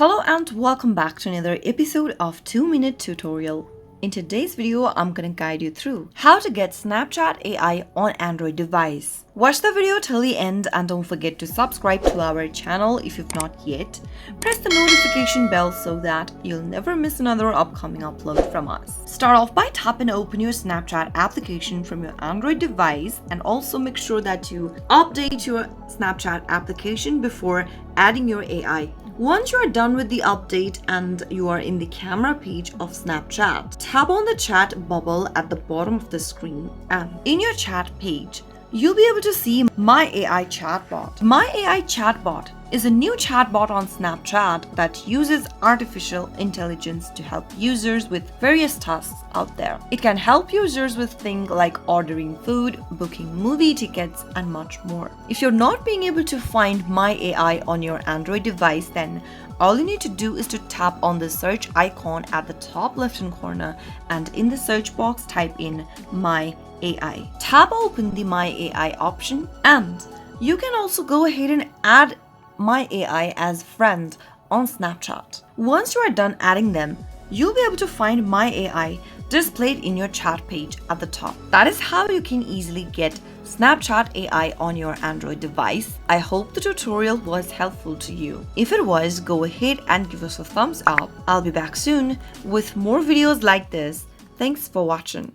Hello and welcome back to another episode of 2-Minute Tutorial. In today's video, I'm gonna guide you through how to get Snapchat AI on Android device. Watch the video till the end and don't forget to subscribe to our channel if you've not yet. Press the notification bell so that you'll never miss another upcoming upload from us. Start off by tap and open your Snapchat application from your Android device, and also make sure that you update your Snapchat application before adding your AI. Once you are done with the update and you are in the camera page of Snapchat, tap on the chat bubble at the bottom of the screen, and in your chat page, you'll be able to see My AI Chatbot. My AI Chatbot is a new chatbot on Snapchat that uses artificial intelligence to help users with various tasks out there. It can help users with things like ordering food, booking movie tickets, and much more. If you're not being able to find My AI on your Android device, then all you need to do is to tap on the search icon at the top left-hand corner, and in the search box type in My AI. Tap open the My AI option, and you can also go ahead and add My AI as friend on Snapchat. Once you are done adding them, you'll be able to find My AI displayed in your chat page at the top. That is how you can easily get Snapchat AI on your Android device. I hope the tutorial was helpful to you. If it was, go ahead and give us a thumbs up. I'll be back soon with more videos like this. Thanks for watching.